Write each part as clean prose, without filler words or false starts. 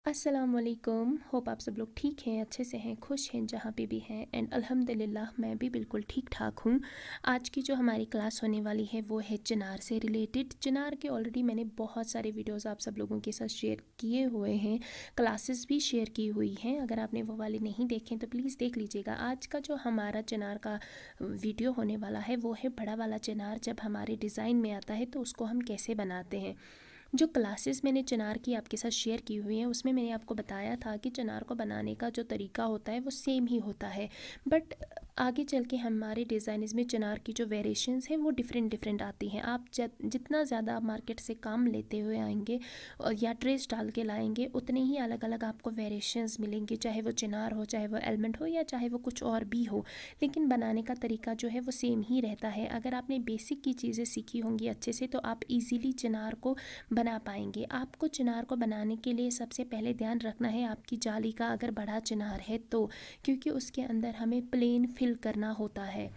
अस्सलामुअलैकुम। होप आप सब लोग ठीक हैं, अच्छे से हैं, खुश हैं जहाँ पे भी हैं। एंड अल्हम्दुलिल्लाह मैं भी बिल्कुल ठीक ठाक हूँ। आज की जो हमारी क्लास होने वाली है वो है चिनार से रिलेटेड। चिनार के ऑलरेडी मैंने बहुत सारे वीडियोस आप सब लोगों के साथ शेयर किए हुए हैं, क्लासेस भी शेयर की हुई हैं। अगर आपने वो वाले नहीं देखें तो प्लीज़ देख लीजिएगा। आज का जो हमारा चिनार का वीडियो होने वाला है वो है बड़ा वाला चिनार जब हमारे डिज़ाइन में आता है तो उसको हम कैसे बनाते हैं। जो क्लासेस मैंने चिनार की आपके साथ शेयर की हुई हैं उसमें मैंने आपको बताया था कि चिनार को बनाने का जो तरीका होता है वो सेम ही होता है, बट आगे चल के हमारे डिज़ाइन्स में चिनार की जो वेरिएशंस हैं वो डिफरेंट आती हैं। आप जितना ज़्यादा आप मार्केट से काम लेते हुए आएंगे और या ट्रेस डाल के लाएंगे उतने ही अलग अलग आपको वेरिएशंस मिलेंगे, चाहे वो चिनार हो, चाहे वो एलमंड हो, या चाहे वो कुछ और भी हो। लेकिन बनाने का तरीका जो है वो सेम ही रहता है। अगर आपने बेसिक की चीज़ें सीखी होंगी अच्छे से तो आप इजीली चिनार को बना पाएंगे। आपको चिनार को बनाने के लिए सबसे पहले ध्यान रखना है आपकी जाली का, अगर बड़ा चिनार है तो, क्योंकि उसके अंदर हमें प्लेन फिल करना होता है।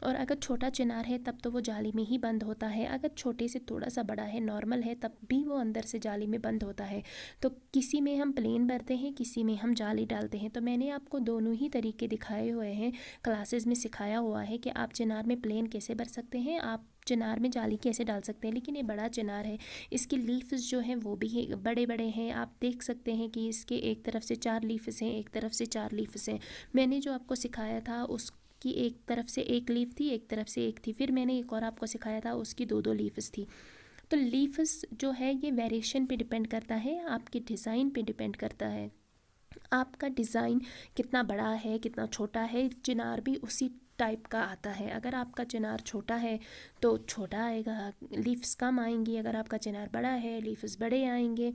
और अगर छोटा चिनार है तब तो वो जाली में ही बंद होता है। अगर छोटे से थोड़ा सा बड़ा है, नॉर्मल है, तब भी वो अंदर से जाली में बंद होता है। तो किसी में हम प्लेन भरते हैं, किसी में हम जाली डालते हैं। तो मैंने आपको दोनों ही तरीके दिखाए हुए हैं, क्लासेस में सिखाया हुआ है कि आप चिनार में प्लेन कैसे भर सकते हैं, आप चिनार में जाली कैसे डाल सकते हैं। लेकिन ये बड़ा चिनार है, इसके लीव्स जो हैं वो भी बड़े बड़े हैं। आप देख सकते हैं कि इसके एक तरफ से 4 लीव्स हैं, एक तरफ से 4 लीव्स हैं। मैंने जो आपको सिखाया था उसकी एक तरफ से एक लीफ थी, एक तरफ से एक थी। फिर मैंने एक और आपको सिखाया था उसकी दो लीव्स थी। तो लीव्स जो है ये वेरिएशन पे डिपेंड करता है, आपके डिज़ाइन पे डिपेंड करता है। आपका डिज़ाइन कितना बड़ा है, कितना छोटा है, चिनार भी उसी टाइप का आता है। अगर आपका चिनार छोटा है तो छोटा आएगा, लीव्स कम आएंगी। अगर आपका चिनार बड़ा है लीव्स बड़े आएंगे।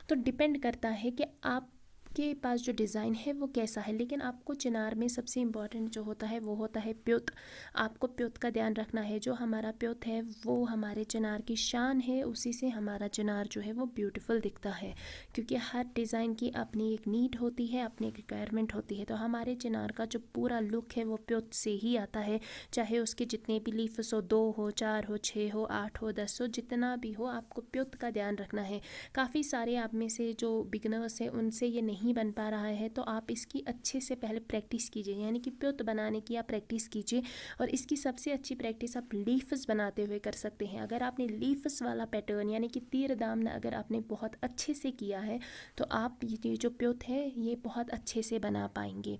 तो डिपेंड करता है कि आपके पास जो डिज़ाइन है वो कैसा है। लेकिन आपको चिनार में सबसे इम्पॉर्टेंट जो होता है वो होता है प्योत। आपको प्योत का ध्यान रखना है। जो हमारा प्योत है वो हमारे चिनार की शान है, उसी से हमारा चिनार जो है वो ब्यूटीफुल दिखता है। क्योंकि हर डिज़ाइन की अपनी एक नीड होती है, अपनी एक रिक्वायरमेंट होती है। तो हमारे चिनार का जो पूरा लुक है वो प्योत से ही आता है। चाहे उसके जितने भी लीफ्स हो, 2 हो, 4 हो, 6 हो, 8 हो, 10 हो, जितना भी हो, आपको प्योत का ध्यान रखना है। काफ़ी सारे आप में से जो बिगनर्स हैं उनसे ये नहीं बन पा रहा है, तो आप इसकी अच्छे से पहले प्रैक्टिस कीजिए, यानी कि प्योत बनाने की आप प्रैक्टिस कीजिए। और इसकी सबसे अच्छी प्रैक्टिस आप लीफ्स बनाते हुए कर सकते हैं। अगर आपने लीफ्स वाला पैटर्न यानी कि तीर दामन अगर आपने बहुत अच्छे से किया है तो आप ये जो प्योत है ये बहुत अच्छे से बना पाएंगे।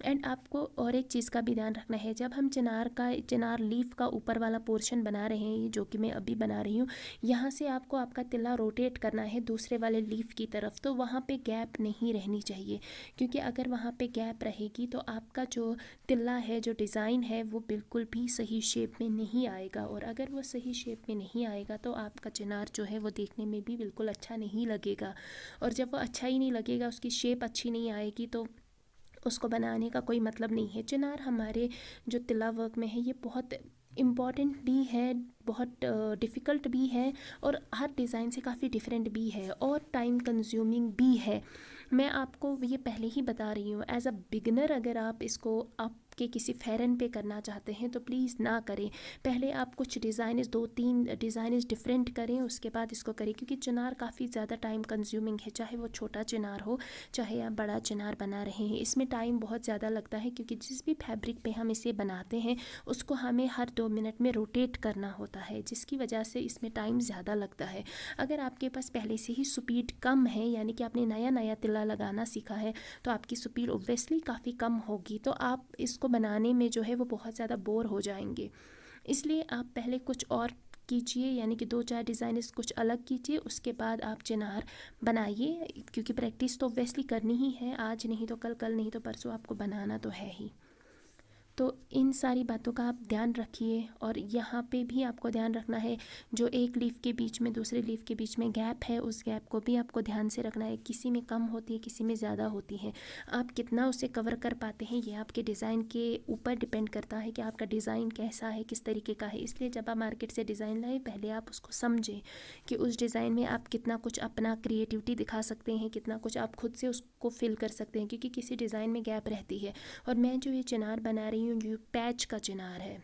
एंड आपको और एक चीज़ का भी ध्यान रखना है, जब हम चिनार लीफ का ऊपर वाला पोर्शन बना रहे हैं, जो कि मैं अभी बना रही हूँ, यहाँ से आपको आपका तिल्ला रोटेट करना है दूसरे वाले लीफ की तरफ। तो वहाँ पे गैप नहीं रहनी चाहिए, क्योंकि अगर वहाँ पे गैप रहेगी तो आपका जो तिल्ला है, जो डिज़ाइन है, वो बिल्कुल भी सही शेप में नहीं आएगा। और अगर वो सही शेप में नहीं आएगा तो आपका चिनार जो है वो देखने में भी बिल्कुल अच्छा नहीं लगेगा। और जब वो अच्छा ही नहीं लगेगा, उसकी शेप अच्छी नहीं आएगी, तो उसको बनाने का कोई मतलब नहीं है। चिनार हमारे जो तिला वर्क में है ये बहुत इम्पॉर्टेंट भी है, बहुत डिफ़िकल्ट भी है, और हर डिज़ाइन से काफ़ी डिफरेंट भी है और टाइम कंज्यूमिंग भी है। मैं आपको ये पहले ही बता रही हूँ, एज अ बिगिनर अगर आप इसको आपके किसी फेरन पे करना चाहते हैं तो प्लीज़ ना करें। पहले आप कुछ डिज़ाइन 2-3 डिज़ाइन डिफरेंट करें, उसके बाद इसको करें, क्योंकि चिनार काफ़ी ज़्यादा टाइम कंज्यूमिंग है। चाहे वो छोटा चिनार हो, चाहे आप बड़ा चिनार बना रहे हैं, इसमें टाइम बहुत ज़्यादा लगता है। क्योंकि जिस भी फैब्रिक पे हम इसे बनाते हैं उसको हमें हर 2 मिनट में रोटेट करना होता है, जिसकी वजह से इसमें टाइम ज़्यादा लगता है। अगर आपके पास पहले से ही स्पीड कम है, यानी कि आपने नया नया तिल्ला लगाना सीखा है, तो आपकी स्पीड ओब्वियसली काफ़ी कम होगी, तो आप इसको बनाने में जो है वो बहुत ज़्यादा बोर हो जाएंगे। इसलिए आप पहले कुछ और कीजिए, यानी कि 2-4 डिज़ाइन कुछ अलग कीजिए, उसके बाद आप चिनार बनाइए। क्योंकि प्रैक्टिस तो ऑब्वियसली करनी ही है, आज नहीं तो कल, कल नहीं तो परसों आपको बनाना तो है ही। तो इन सारी बातों का आप ध्यान रखिए। और यहाँ पे भी आपको ध्यान रखना है, जो एक लीफ के बीच में दूसरे लीफ के बीच में गैप है, उस गैप को भी आपको ध्यान से रखना है। किसी में कम होती है, किसी में ज़्यादा होती है। आप कितना उसे कवर कर पाते हैं ये आपके डिज़ाइन के ऊपर डिपेंड करता है कि आपका डिज़ाइन कैसा है, किस तरीके का है। इसलिए जब आप मार्केट से डिज़ाइन लाएँ, पहले आप उसको समझें कि उस डिज़ाइन में आप कितना कुछ अपना क्रिएटिविटी दिखा सकते हैं, कितना कुछ आप खुद से उसको फिल कर सकते हैं, क्योंकि किसी डिज़ाइन में गैप रहती है। और मैं जो ये चिनार बना रही हूँ जो पैच का चिनार है,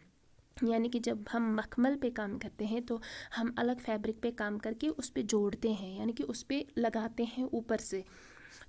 यानी कि जब हम मखमल पे काम करते हैं तो हम अलग फैब्रिक पे काम करके उस पे जोड़ते हैं, यानी कि उस पे लगाते हैं ऊपर से।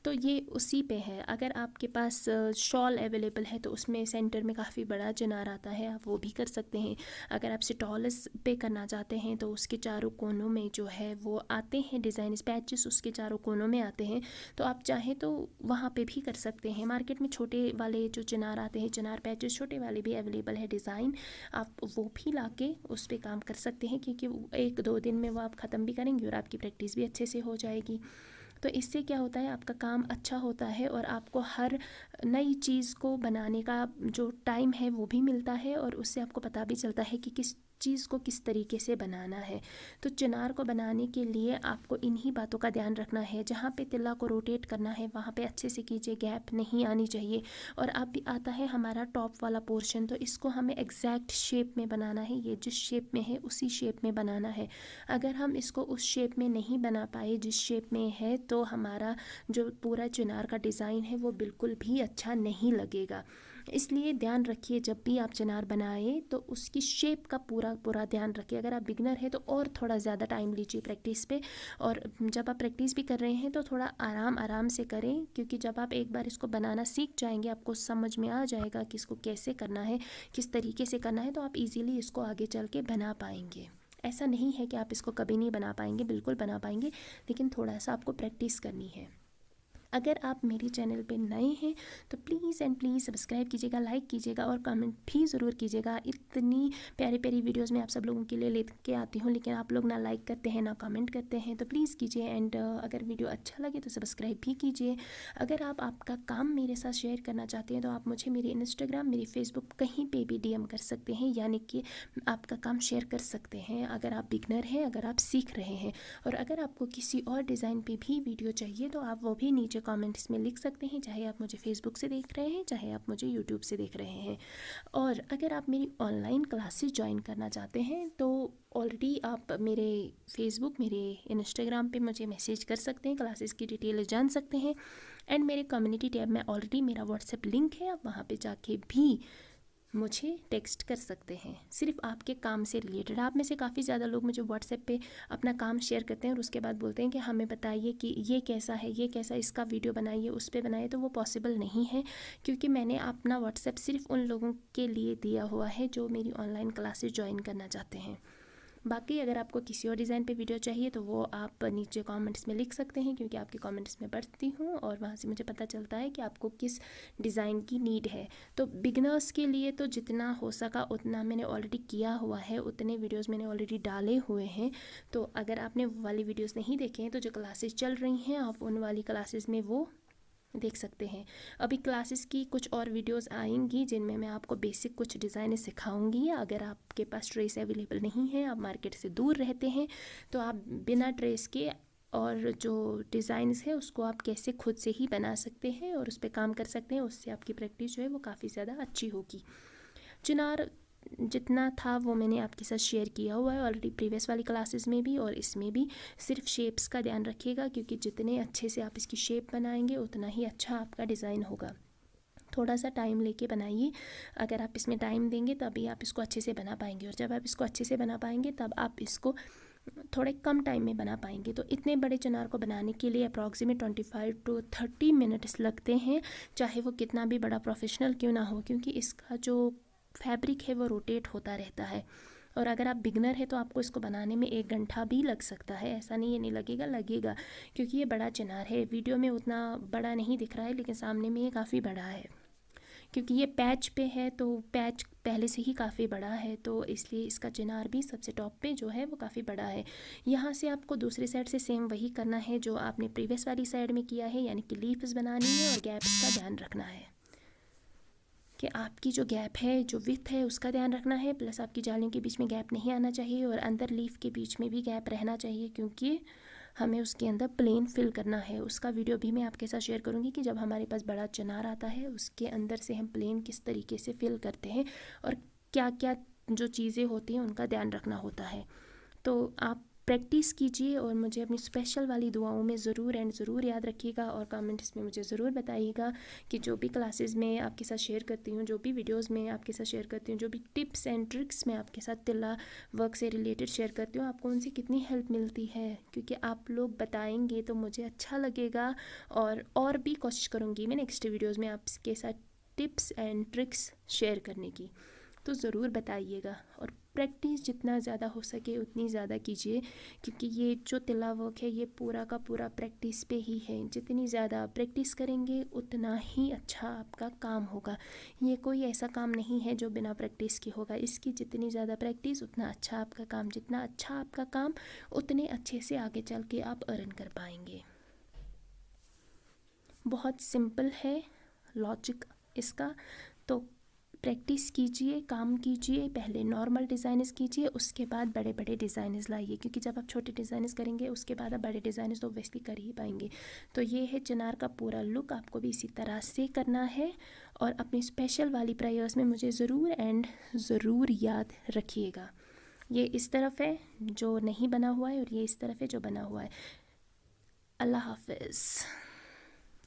तो ये उसी पे है। अगर आपके पास शॉल अवेलेबल है तो उसमें सेंटर में काफ़ी बड़ा चिनार आता है, आप वो भी कर सकते हैं। अगर आप स्टॉल्स पे करना चाहते हैं तो उसके चारों कोनों में जो है वो आते हैं डिज़ाइन पैचेस, उसके चारों कोनों में आते हैं, तो आप चाहें तो वहाँ पे भी कर सकते हैं। मार्केट में छोटे वाले जो चिनार आते हैं, चिनार पैचेस छोटे वाले भी अवेलेबल है डिज़ाइन, आप वो भी ला के उस पर काम कर सकते हैं, क्योंकि 1-2 दिन में वो आप ख़त्म भी करेंगे और आपकी प्रैक्टिस भी अच्छे से हो जाएगी। तो इससे क्या होता है, आपका काम अच्छा होता है और आपको हर नई चीज़ को बनाने का जो टाइम है वो भी मिलता है, और उससे आपको पता भी चलता है कि किस चीज़ को किस तरीके से बनाना है। तो चिनार को बनाने के लिए आपको इन्हीं बातों का ध्यान रखना है। जहाँ पे तिल्ला को रोटेट करना है वहाँ पे अच्छे से कीजिए, गैप नहीं आनी चाहिए। और अब भी आता है हमारा टॉप वाला पोर्शन, तो इसको हमें एग्जैक्ट शेप में बनाना है, ये जिस शेप में है उसी शेप में बनाना है। अगर हम इसको उस शेप में नहीं बना पाए जिस शेप में है, तो हमारा जो पूरा चिनार का डिज़ाइन है वो बिल्कुल भी अच्छा नहीं लगेगा। इसलिए ध्यान रखिए, जब भी आप चिनार बनाए तो उसकी शेप का पूरा ध्यान रखिए। अगर आप बिगनर है तो और थोड़ा ज़्यादा टाइम लीजिए प्रैक्टिस पे, और जब आप प्रैक्टिस भी कर रहे हैं तो थोड़ा आराम से करें, क्योंकि जब आप एक बार इसको बनाना सीख जाएंगे, आपको समझ में आ जाएगा कि इसको कैसे करना है, किस तरीके से करना है, तो आप इजीली इसको आगे चल के बना पाएंगे। ऐसा नहीं है कि आप इसको कभी नहीं बना पाएंगे, बिल्कुल बना पाएंगे, लेकिन थोड़ा सा आपको प्रैक्टिस करनी है। अगर आप मेरे चैनल पे नए हैं तो प्लीज़ एंड प्लीज़ सब्सक्राइब कीजिएगा, लाइक कीजिएगा और कमेंट भी ज़रूर कीजिएगा। इतनी प्यारी प्यारी वीडियोस मैं आप सब लोगों के लिए लेके आती हूँ, लेकिन आप लोग ना लाइक करते हैं ना कमेंट करते हैं, तो प्लीज़ कीजिए। एंड अगर वीडियो अच्छा लगे तो सब्सक्राइब भी कीजिए। अगर आप आपका काम मेरे साथ शेयर करना चाहते हैं तो आप मुझे मेरे इंस्टाग्राम, मेरी फेसबुक कहीं पर भी DM कर सकते हैं, यानी कि आपका काम शेयर कर सकते हैं। अगर आप बिगनर हैं, अगर आप सीख रहे हैं, और अगर आपको किसी और डिज़ाइन पे भी वीडियो चाहिए तो आप वो भी नीचे कमेंट्स में लिख सकते हैं, चाहे आप मुझे फेसबुक से देख रहे हैं, चाहे आप मुझे यूट्यूब से देख रहे हैं। और अगर आप मेरी ऑनलाइन क्लासेस ज्वाइन करना चाहते हैं तो ऑलरेडी आप मेरे फेसबुक, मेरे इंस्टाग्राम पे मुझे मैसेज कर सकते हैं, क्लासेस की डिटेल जान सकते हैं। एंड मेरे कम्युनिटी टैब में ऑलरेडी मेरा व्हाट्सएप लिंक है, आप वहाँ पे जाके भी मुझे टेक्स्ट कर सकते हैं, सिर्फ आपके काम से रिलेटेड। आप में से काफ़ी ज़्यादा लोग मुझे व्हाट्सएप पे अपना काम शेयर करते हैं और उसके बाद बोलते हैं कि हमें बताइए कि ये कैसा है, ये कैसा, इसका वीडियो बनाइए, उस पर बनाइए। तो वो पॉसिबल नहीं है, क्योंकि मैंने अपना व्हाट्सएप सिर्फ उन लोगों के लिए दिया हुआ है जो मेरी ऑनलाइन क्लासेस ज्वाइन करना चाहते हैं। बाकी अगर आपको किसी और डिज़ाइन पे वीडियो चाहिए तो वो आप नीचे कमेंट्स में लिख सकते हैं, क्योंकि आपके कमेंट्स में पढ़ती हूँ और वहाँ से मुझे पता चलता है कि आपको किस डिज़ाइन की नीड है। तो बिगनर्स के लिए तो जितना हो सका उतना मैंने ऑलरेडी किया हुआ है, उतने वीडियोज़ मैंने ऑलरेडी डाले हुए हैं। तो अगर आपने वो वाली वीडियोज़ नहीं देखे हैं तो जो क्लासेस चल रही हैं आप उन वाली क्लासेस में वो देख सकते हैं। अभी क्लासेस की कुछ और वीडियोस आएंगी जिनमें मैं आपको बेसिक कुछ डिज़ाइन सिखाऊंगी। अगर आपके पास ट्रेस अवेलेबल नहीं है, आप मार्केट से दूर रहते हैं, तो आप बिना ट्रेस के और जो डिज़ाइंस है उसको आप कैसे खुद से ही बना सकते हैं और उस पर काम कर सकते हैं। उससे आपकी प्रैक्टिस जो है वो काफ़ी ज़्यादा अच्छी होगी। चिनार जितना था वो मैंने आपके साथ शेयर किया हुआ है ऑलरेडी, प्रीवियस वाली क्लासेस में भी और इसमें भी। सिर्फ शेप्स का ध्यान रखिएगा, क्योंकि जितने अच्छे से आप इसकी शेप बनाएंगे उतना ही अच्छा आपका डिज़ाइन होगा। थोड़ा सा टाइम लेके बनाइए, अगर आप इसमें टाइम देंगे तभी आप इसको अच्छे से बना पाएंगे, और जब आप इसको अच्छे से बना पाएंगे तब आप इसको थोड़े कम टाइम में बना पाएंगे। तो इतने बड़े चिनार को बनाने के लिए अप्रॉक्सीमेट 25 to 30 मिनट्स लगते हैं, चाहे वो कितना भी बड़ा प्रोफेशनल क्यों ना हो, क्योंकि इसका जो फैब्रिक है वो रोटेट होता रहता है। और अगर आप बिगनर है तो आपको इसको बनाने में 1 घंटा भी लग सकता है, ऐसा नहीं है नहीं लगेगा, लगेगा, क्योंकि ये बड़ा चिनार है। वीडियो में उतना बड़ा नहीं दिख रहा है, लेकिन सामने में ये काफ़ी बड़ा है, क्योंकि ये पैच पे है तो पैच पहले से ही काफ़ी बड़ा है, तो इसलिए इसका चिनार भी सबसे टॉप पे जो है वो काफ़ी बड़ा है। यहाँ से आपको दूसरी साइड से सेम वही करना है जो आपने प्रीवियस वाली साइड में किया है, यानी कि लीव्स बनानी है और गैप्स का ध्यान रखना है कि आपकी जो गैप है, जो विड्थ है, उसका ध्यान रखना है, प्लस आपकी जालियों के बीच में गैप नहीं आना चाहिए और अंदर लीफ के बीच में भी गैप रहना चाहिए, क्योंकि हमें उसके अंदर प्लेन फिल करना है। उसका वीडियो भी मैं आपके साथ शेयर करूंगी कि जब हमारे पास बड़ा चिनार आता है उसके अंदर से हम प्लेन किस तरीके से फिल करते हैं और क्या क्या जो चीज़ें होती हैं उनका ध्यान रखना होता है। तो आप प्रैक्टिस कीजिए और मुझे अपनी स्पेशल वाली दुआओं में ज़रूर याद रखिएगा और कमेंट्स में मुझे ज़रूर बताइएगा कि जो भी क्लासेस में आपके साथ शेयर करती हूँ, जो भी वीडियोस में आपके साथ शेयर करती हूँ, जो भी टिप्स एंड ट्रिक्स मैं आपके साथ तिल्ला वर्क से रिलेटेड शेयर करती हूँ, आपको उनसे कितनी हेल्प मिलती है। क्योंकि आप लोग बताएंगे तो मुझे अच्छा लगेगा और भी कोशिश करूँगी मैं नेक्स्ट वीडियोज़ में आपके साथ टिप्स एंड ट्रिक्स शेयर करने की। तो ज़रूर बताइएगा और प्रैक्टिस जितना ज़्यादा हो सके उतनी ज़्यादा कीजिए, क्योंकि ये जो तिल्ला वर्क है ये पूरा का पूरा प्रैक्टिस पे ही है। जितनी ज़्यादा प्रैक्टिस करेंगे उतना ही अच्छा आपका काम होगा। ये कोई ऐसा काम नहीं है जो बिना प्रैक्टिस के होगा। इसकी जितनी ज़्यादा प्रैक्टिस उतना अच्छा आपका काम, जितना अच्छा आपका काम उतने अच्छे से आगे चल के आप अर्न कर पाएंगे। बहुत सिंपल है लॉजिक इसका। तो प्रैक्टिस कीजिए, काम कीजिए, पहले नॉर्मल डिज़ाइनर्स कीजिए, उसके बाद बड़े बड़े डिज़ाइनर्स लाइए, क्योंकि जब आप छोटे डिज़ाइनर्स करेंगे उसके बाद आप बड़े डिज़ाइनर्स तो ऑब्वियसली कर ही पाएंगे। तो ये है चिनार का पूरा लुक, आपको भी इसी तरह से करना है। और अपनी स्पेशल वाली प्रेयर्स में मुझे ज़रूर याद रखिएगा। ये इस तरफ है जो नहीं बना हुआ है और ये इस तरफ है जो बना हुआ है। अल्लाह हाफिज़।